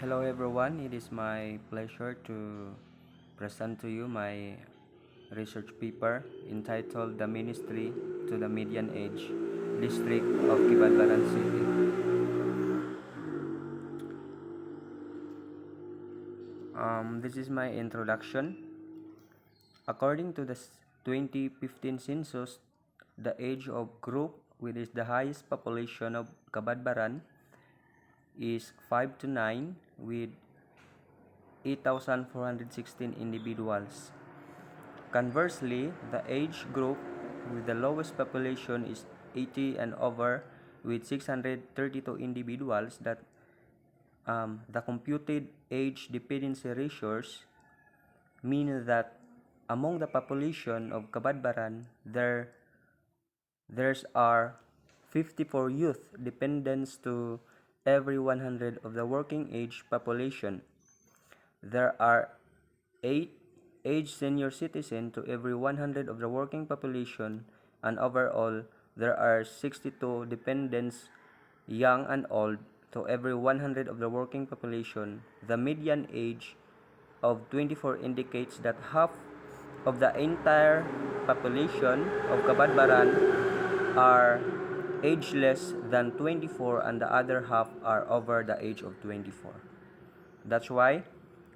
Hello everyone, it is my pleasure to present to you my research paper entitled The Ministry to the Median Age District of Kibadbaran City. This is my introduction. According to the 2015 census, the age of group which is the highest population of Kabadbaran is 5 to 9 with 8,416 individuals. Conversely, the age group with the lowest population is 80 and over with 632 individuals. That the computed age dependency ratios mean that among the population of Kabadbaran, there's are 54 youth dependents to every 100 of the working age population. There are 8 age senior citizen to every 100 of the working population, and overall there are 62 dependents, young and old, to every 100 of the working population. The median age of 24 indicates that half of the entire population of Kabadbaran are age less than 24 and the other half are over the age of 24. That's why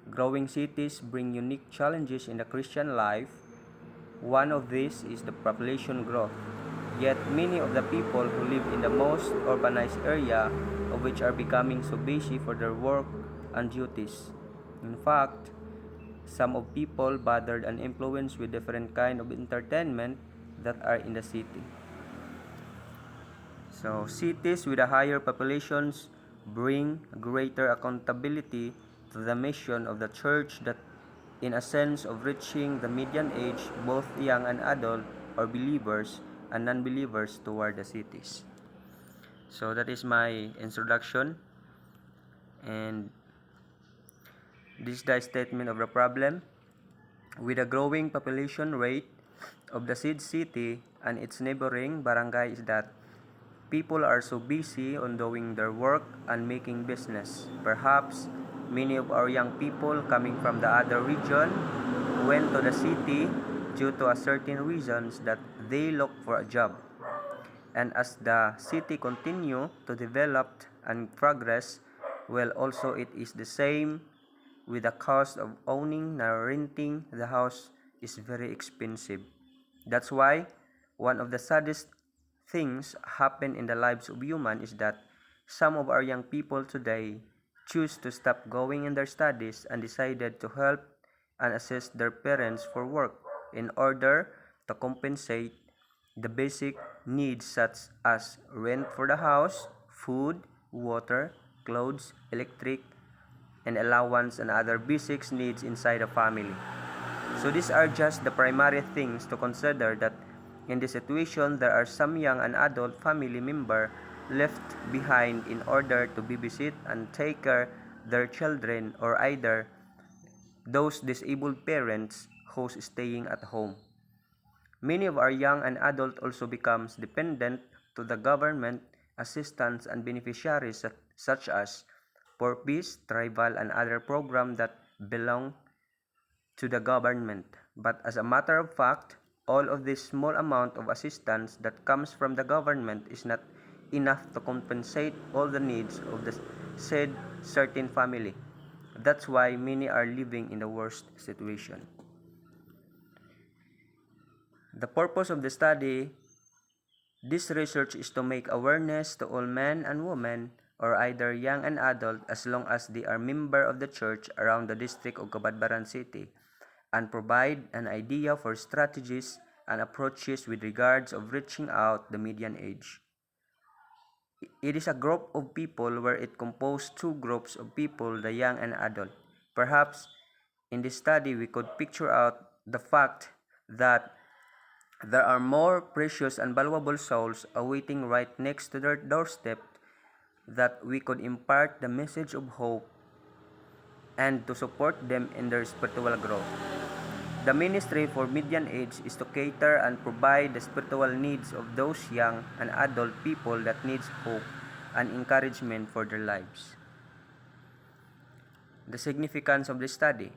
growing cities bring unique challenges in the Christian life. One of these is the population growth. Yet many of the people who live in the most urbanized area of which are becoming so busy for their work and duties. In fact, some of people bothered and influenced with different kind of entertainment that are in the city. So cities with a higher populations bring greater accountability to the mission of the church, that in a sense of reaching the median age, both young and adult, or believers and non-believers, toward the cities. So that is my introduction, and this is the statement of the problem. With a growing population rate of the said city and its neighboring barangay is that people are so busy on doing their work and making business. Perhaps many of our young people coming from the other region went to the city due to a certain reasons that they look for a job. And as the city continue to develop and progress, well, also it is the same with the cost of owning or renting the house is very expensive. That's why one of the saddest things happen in the lives of human is that some of our young people today choose to stop going in their studies and decided to help and assist their parents for work in order to compensate the basic needs such as rent for the house, food, water, clothes, electric, and allowance and other basic needs inside a family. So these are just the primary things to consider, that in this situation there are some young and adult family member left behind in order to babysit and take care their children, or either those disabled parents who's staying at home. Many of our young and adult also becomes dependent to the government assistance and beneficiaries such as Porpeace, Tribal, and other programs that belong to the government. But as a matter of fact, all of this small amount of assistance that comes from the government is not enough to compensate all the needs of the said certain family. That's why many are living in the worst situation. The purpose of the study, this research, is to make awareness to all men and women, or either young and adult, as long as they are member of the church around the district of Cabadbaran City, and provide an idea for strategies and approaches with regards of reaching out the median age. It is a group of people where it composed two groups of people, the young and adult. Perhaps in this study we could picture out the fact that there are more precious and valuable souls awaiting right next to their doorstep, that we could impart the message of hope and to support them in their spiritual growth. The ministry for median age is to cater and provide the spiritual needs of those young and adult people that needs hope and encouragement for their lives. The significance of the study.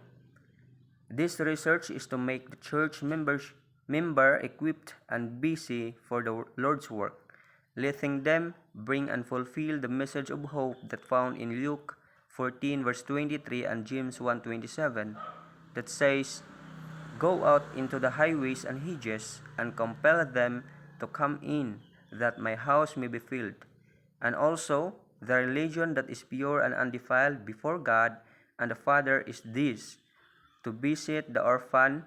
This research is to make the church member equipped and busy for the Lord's work, letting them bring and fulfill the message of hope that found in Luke 14 verse 23 and James 1:27 that says, "Go out into the highways and hedges and compel them to come in, that my house may be filled." And also, the religion that is pure and undefiled before God and the Father is this: to visit the orphans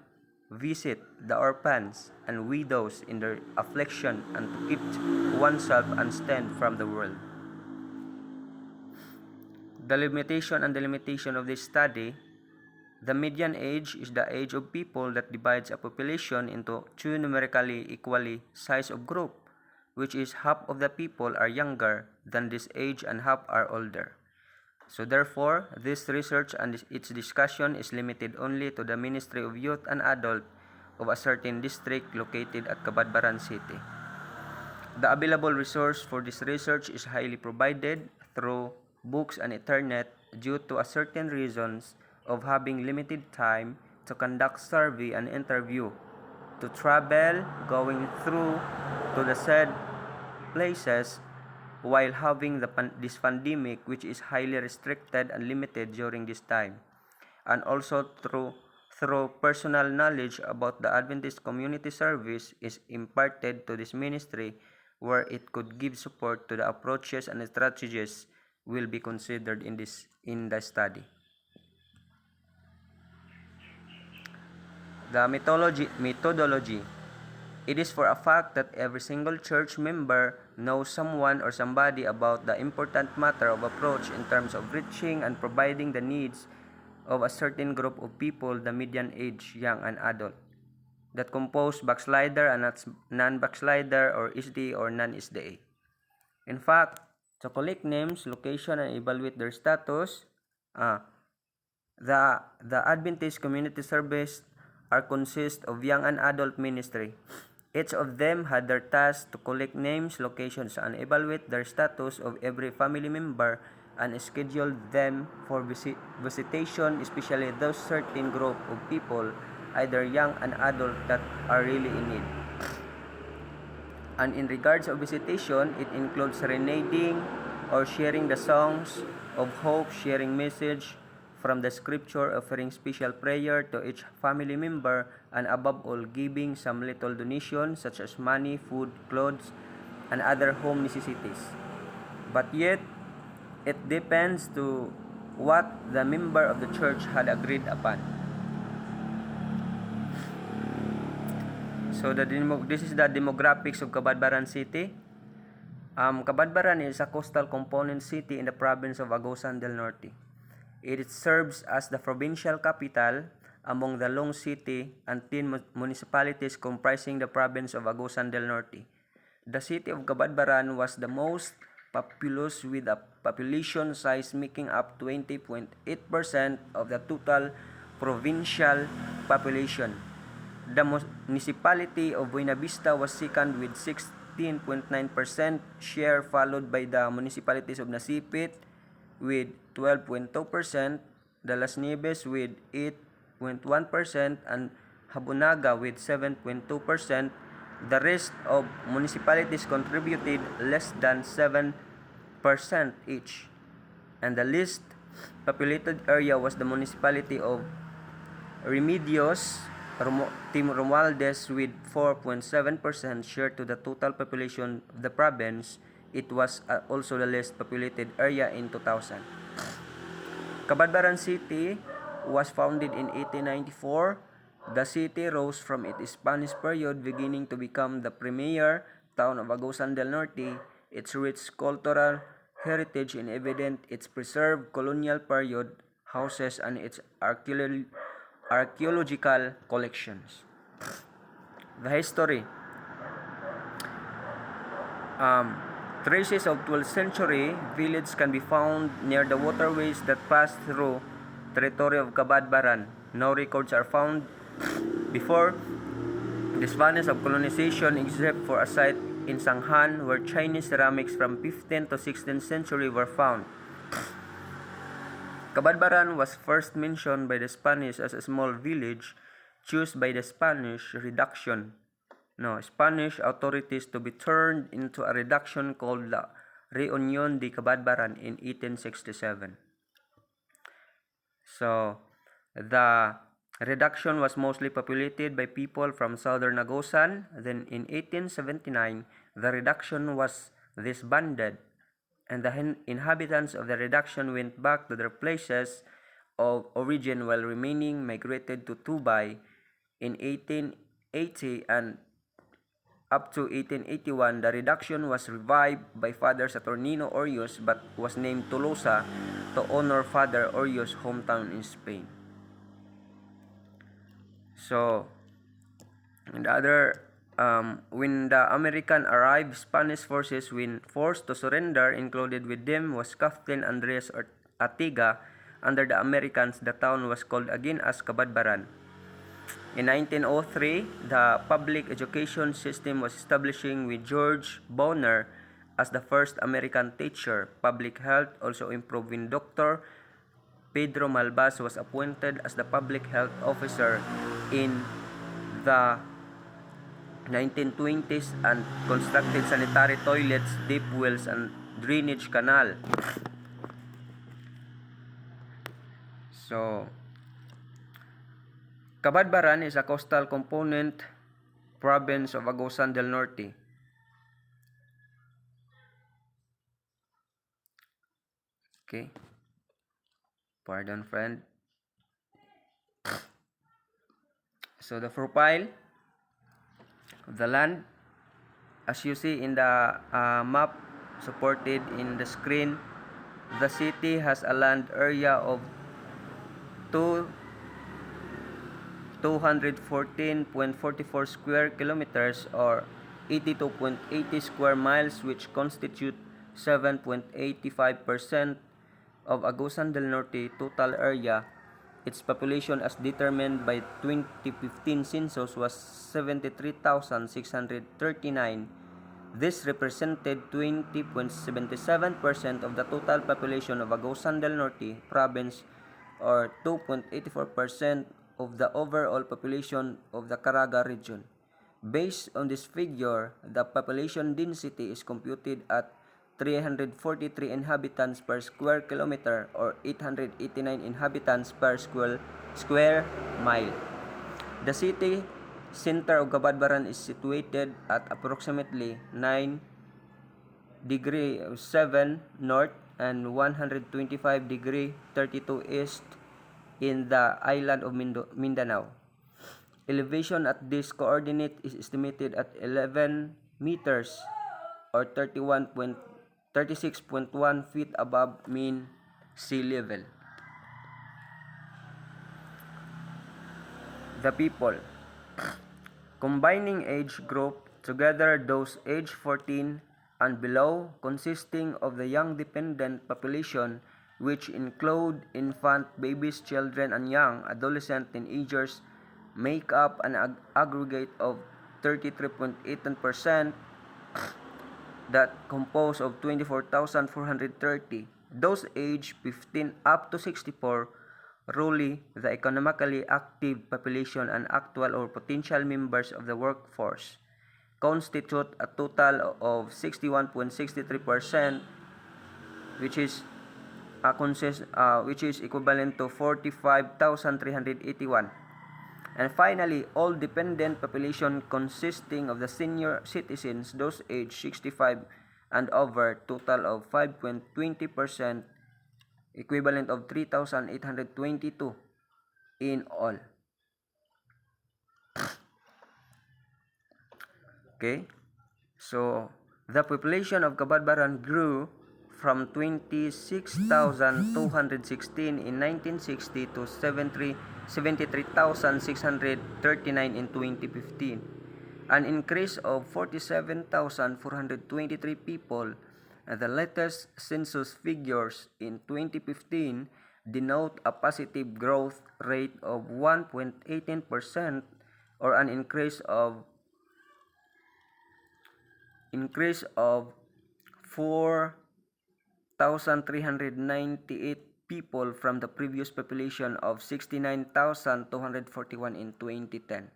and widows in their affliction, and to keep oneself unstained from the world. The limitation and delimitation of this study. The median age is the age of people that divides a population into two numerically equally sized group, which is half of the people are younger than this age and half are older. So therefore, this research and its discussion is limited only to the Ministry of Youth and Adult of a certain district located at Cabadbaran City. The available resource for this research is highly provided through books and internet due to a certain reasons of having limited time to conduct survey and interview, to travel going through to the said places while having this pandemic, which is highly restricted and limited during this time, and also through personal knowledge about the Adventist community service is imparted to this ministry, where it could give support to the approaches and strategies will be considered in the study. The methodology. It is for a fact that every single church member knows someone or somebody about the important matter of approach in terms of reaching and providing the needs of a certain group of people, the median age, young and adult, that compose backslider and non-backslider, or SDA or non-SDA. In fact, to collect names, location, and evaluate their status, the Adventist Community Service are consist of young and adult ministry. Each of them had their task to collect names, locations, and evaluate their status of every family member and schedule them for visitation, especially those certain group of people, either young and adult, that are really in need. And in regards of visitation, it includes serenading or sharing the songs of hope, sharing message from the scripture, offering special prayer to each family member, and above all, giving some little donation such as money, food, clothes, and other home necessities. But yet, it depends to what the member of the church had agreed upon. So this is the demographics of Cabadbaran City. Cabadbaran is a coastal component city in the province of Agusan del Norte. It serves as the provincial capital among the Long City and 10 municipalities comprising the province of Agusan del Norte. The city of Cabadbaran was the most populous, with a population size making up 20.8% of the total provincial population. The municipality of Buenavista was second with 16.9% share, followed by the municipalities of Nasipit with 12.2%, the Las Nieves with 8.1%, and Habunaga with 7.2%. The rest of municipalities contributed less than 7% each. And the least populated area was the municipality of Remedios Tim Romualdez with 4.7% share to the total population of the province. It was also the least populated area in 2000. Cabadbaran City was founded in 1894. The city rose from its Spanish period, beginning to become the premier town of Agusan del Norte. Its rich cultural heritage in evident its preserved colonial period houses and its archaeological collections. The history. Traces of 12th century village can be found near the waterways that pass through territory of Cabadbaran. No records are found before the Spanish of colonization, except for a site in Sanghan where Chinese ceramics from 15th to 16th century were found. Cabadbaran was first mentioned by the Spanish as a small village chosen by the Spanish Spanish authorities to be turned into a reduction called La Reunion de Cabadbaran in 1867. So, the reduction was mostly populated by people from southern Agusan. Then in 1879, the reduction was disbanded and the inhabitants of the reduction went back to their places of origin while remaining migrated to Tubay in 1880 and up to 1881. The reduction was revived by Father Saturnino Orius but was named Tolosa to honor Father Orius' hometown in Spain. So, in the other, when the American arrived, Spanish forces, when forced to surrender, included with them was Captain Andres Artiga. Under the Americans, the town was called again as Cabadbaran. In 1903, the public education system was establishing with George Bonner as the first American teacher. Public health also improved when Dr. Pedro Malbas was appointed as the public health officer in the 1920s and constructed sanitary toilets, deep wells, and drainage canal. So, Cabadbaran is a coastal component province of Agusan del Norte. Okay. Pardon, friend. So, the profile of the land, as you see in the map supported in the screen, the city has a land area of 214.44 square kilometers or 82.80 square miles, which constitute 7.85% of Agusan del Norte total area. Its population as determined by 2015 census was 73,639. This represented 20.77% of the total population of Agusan del Norte province or 2.84% of the overall population of the Caraga region. Based on this figure, the population density is computed at 343 inhabitants per square kilometer or 889 inhabitants per square mile. The city center of Cabadbaran is situated at approximately 9°7' north and 125°32' east in the island of Mindanao. Elevation at this coordinate is estimated at 11 meters or 36.1 feet above mean sea level. The people. Combining age group together those age 14 and below, consisting of the young dependent population, which include infant, babies, children, and young adolescent teenagers, make up an aggregate of 33.18% that compose of 24,430. Those age 15 up to 64, roughly the economically active population and actual or potential members of the workforce, constitute a total of 61.63%, which is equivalent to 45,381. And finally, all dependent population consisting of the senior citizens, those age 65 and over, total of 5.20%, equivalent of 3,822 in all. Okay, so the population of Cabadbaran grew from 26,216 in 1960 to 73,639 in 2015, an increase of 47,423 people. The latest census figures in 2015 denote a positive growth rate of 1.18% or an increase of 4,398 people from the previous population of 69,241 in 2010.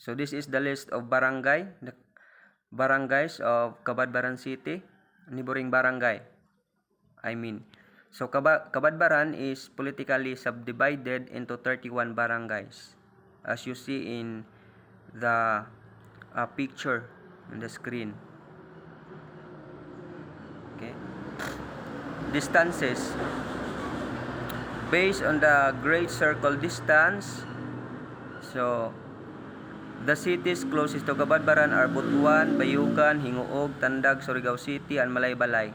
So this is the list of the barangays of Cabadbaran City, neighboring barangay. So Cabadbaran is politically subdivided into 31 barangays, as you see in the picture on the screen. Okay. Distances. Based on the Great Circle distance, so the cities closest to Cabadbaran are Butuan, Bayugan, Hinguog, Tandag, Surigao City, and Malaybalay.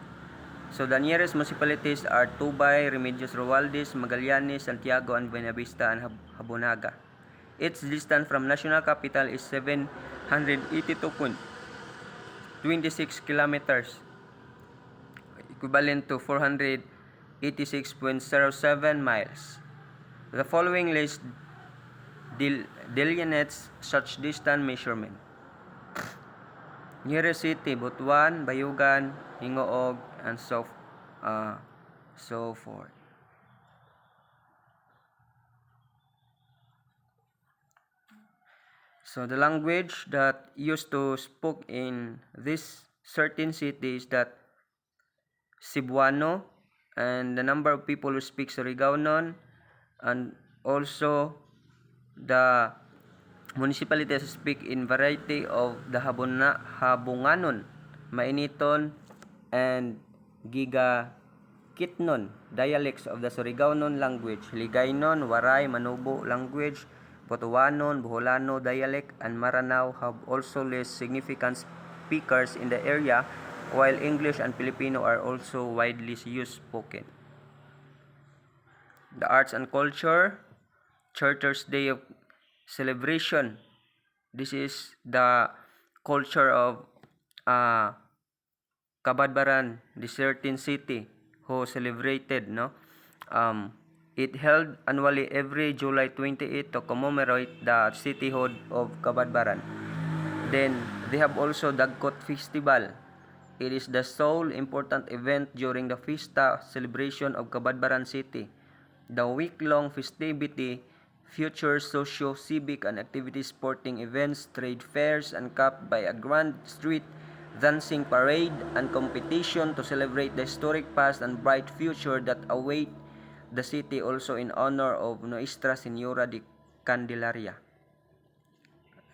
So the nearest municipalities are Tubay, Remedios Romualdez, Magallanes, Santiago, and Buenavista and Habonaga. Its distance from national capital is 782.26 kilometers, equivalent to 486.07 miles. The following list delineates such distance measurement. Nearest city, Butuan, Bayugan, Hingoog, and so forth. So the language that used to spoke in this certain city is that Cebuano, and the number of people who speak Surigao-non, and also the municipalities speak in variety of the Habunganon, Mainiton, and Gigakitnon dialects of the Surigao-non language, Hiligaynon, Waray, Manubo language, Botoanon, Boholano dialect, and Maranao have also less significant speakers in the area, while English and Filipino are also widely used spoken. The arts and culture, Charters Day of celebration. This is the culture of Cabadbaran, the certain city who celebrated, it held annually every July 28 to commemorate the cityhood of Cabadbaran. Then they have also Dagkot Festival. It is the sole important event during the Fiesta celebration of Cabadbaran City. The week-long festivity features socio-civic and activity sporting events, trade fairs, and capped by a grand street dancing parade and competition to celebrate the historic past and bright future that await the city, also in honor of Nuestra Señora de Candelaria.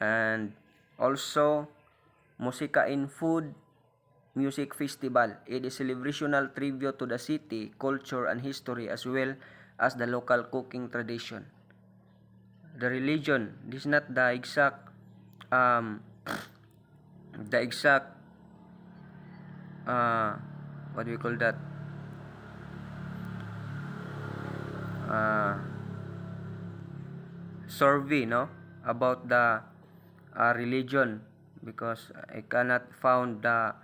And also Musika in Food Music Festival. It is a celebrational tribute to the city, culture, and history, as well as the local cooking tradition. The religion, this is not the exact what do we call that, survey, about the religion, because I cannot found the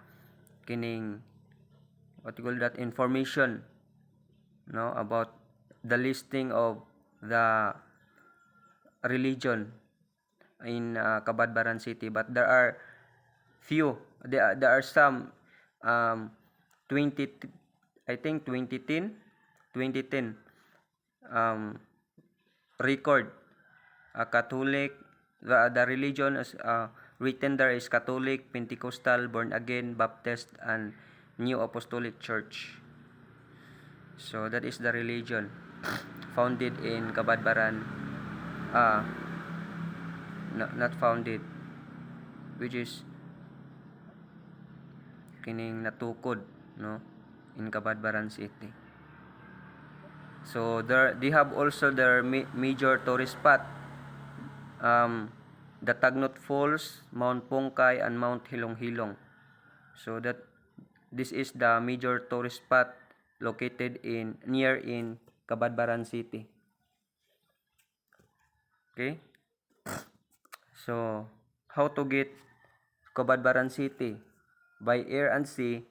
information, about the listing of the religion in Cabadbaran City, but there are some 2010 record Catholic. The religion is written there is Catholic, Pentecostal, Born Again, Baptist, and New Apostolic Church. So that is the religion founded in Cabadbaran. Not founded, which is kining natukod, in Cabadbaran City. So they have also their major tourist spot, the Tagnot Falls, Mount Pongkay, and Mount Hilong-Hilong. So this is the major tourist spot located near in Cabadbaran City. Okay? So how to get Cabadbaran City? By air and sea.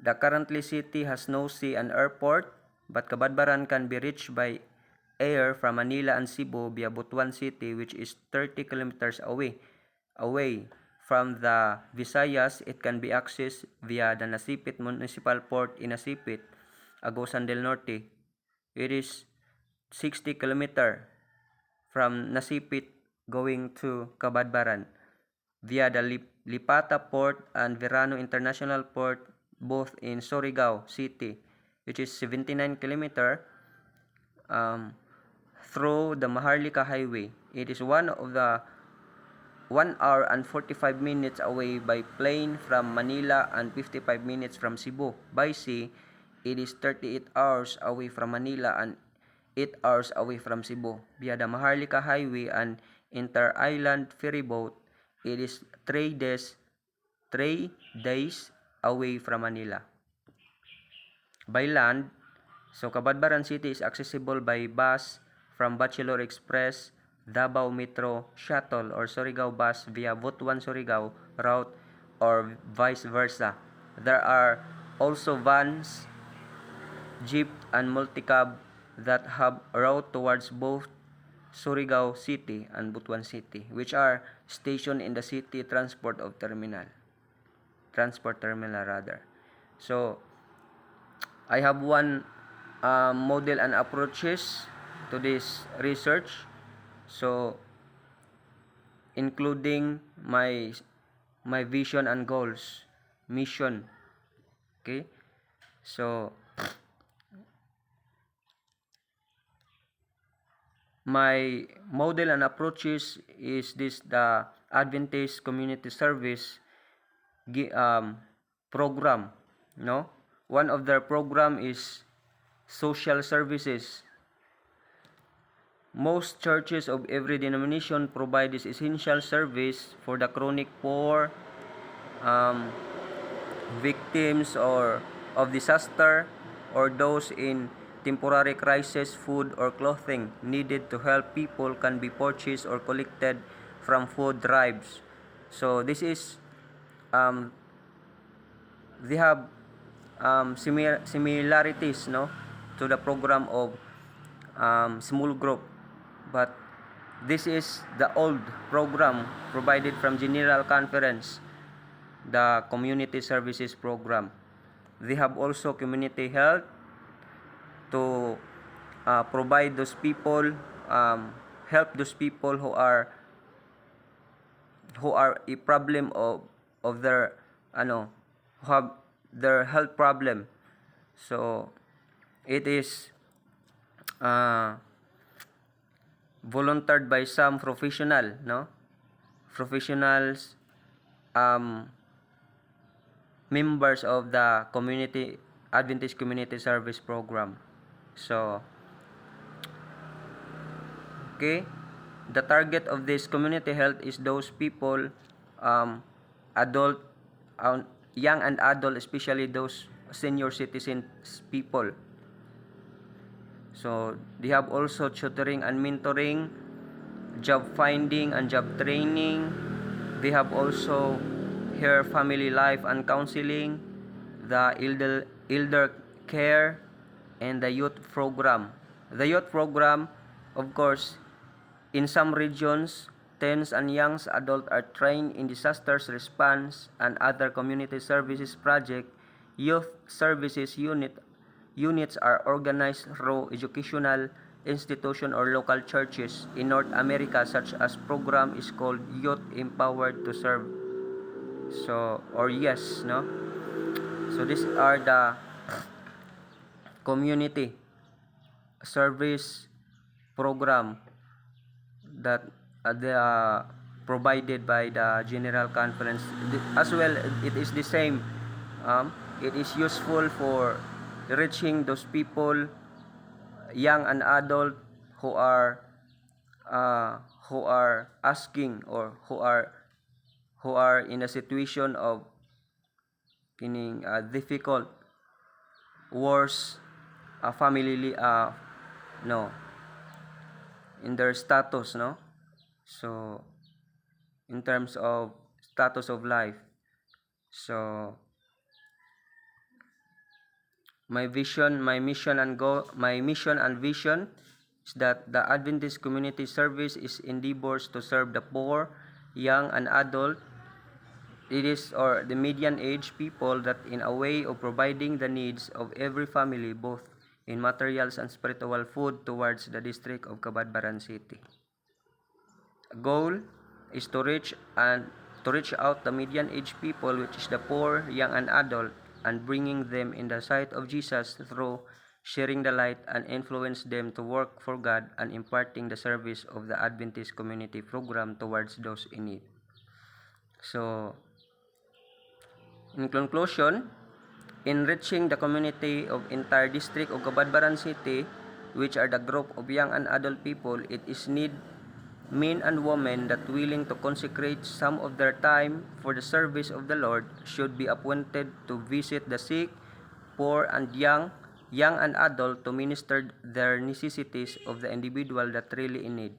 The currently city has no sea and airport, but Cabadbaran can be reached by air from Manila and Cebu via Butuan City, which is 30 kilometers away From the Visayas, it can be accessed via the Nasipit Municipal Port in Nasipit, Agusan del Norte. It is 60 km from Nasipit going to Cabadbaran via the Lipata Port and Verano International Port, both in Surigao City, which is 79 km through the Maharlika Highway. It is one of the 1 hour and 45 minutes away by plane from Manila and 55 minutes from Cebu. By sea, it is 38 hours away from Manila and 8 hours away from Cebu. Via the Maharlika Highway and inter-island ferry boat, it is 3 days away from Manila. By land, so Cabadbaran City is accessible by bus from Bachelor Express, Davao Metro Shuttle, or Surigao Bus via Butuan Surigao route, or vice versa. There are also vans, jeep, and multicab that have a route towards both Surigao City and Butuan City, which are stationed in the city transport terminal rather. So I have one model and approaches to this research, so including my vision and goals, mission. Okay, so my model and approaches is this: the Adventist Community Service program. No, one of their program is social services. Most churches of every denomination provide this essential service for the chronic poor, victims or of disaster, or those in temporary crisis. Food or clothing needed to help people can be purchased or collected from food drives. So this is they have similarities, no, to the program of small group, but this is the old program provided from General Conference, the community services program. They have also community health to provide those people, help those people who are a problem of their who have their health problem. So it is volunteered by some professionals, members of the community Adventist Community Service program. So okay, the target of this community health is those people, adult, young and adult, especially those senior citizens people. So they have also tutoring and mentoring, job finding and job training. They have also here family life and counseling, the elder care, and the youth program. The youth program, of course, in some regions, teens and young adults are trained in disasters response and other community services project. Youth services units are organized through educational institution or local churches in North America, such as program is called Youth Empowered to Serve. So, or yes, no? So these are the community service program that provided by the General Conference. As well, it is the same. It is useful for reaching those people, young and adult, who are asking, or who are in a situation of difficult, worse, family, no, in their status, no. So in terms of status of life. So my mission and vision is that the Adventist Community Service is endeavors to serve the poor, young and adult, it is or the median age people that in a way of providing the needs of every family both in materials and spiritual food towards the district of Cabadbaran City. A goal is to reach out the median age people, which is the poor, young and adult, and bringing them in the sight of Jesus through sharing the light and influence them to work for God and imparting the service of the Adventist Community Program towards those in need. So, in conclusion, in reaching the community of entire district of Cabadbaran City, which are the group of young and adult people, it is need men and women that willing to consecrate some of their time for the service of the Lord should be appointed to visit the sick, poor and young and adult to minister their necessities of the individual that really in need.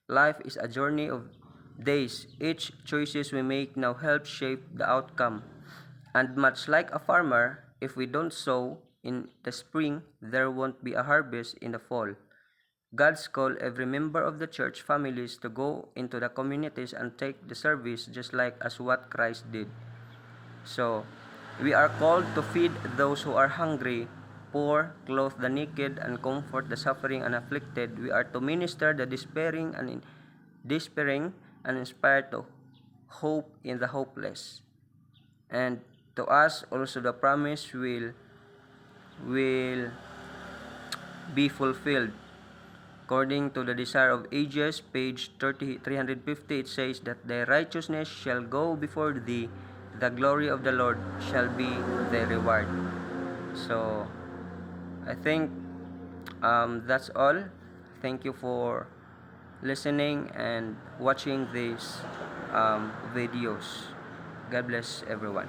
Life is a journey of days. Each choices we make now helps shape the outcome. And much like a farmer, if we don't sow in the spring, there won't be a harvest in the fall. God's call every member of the church families to go into the communities and take the service just like as what Christ did. So, we are called to feed those who are hungry, poor, clothe the naked, and comfort the suffering and afflicted. We are to minister the despairing and inspire to hope in the hopeless. And to us also the promise will be fulfilled. According to the Desire of Ages, page 350, it says that the righteousness shall go before thee, the glory of the Lord shall be their reward. So, I think that's all. Thank you for listening and watching these videos. God bless everyone.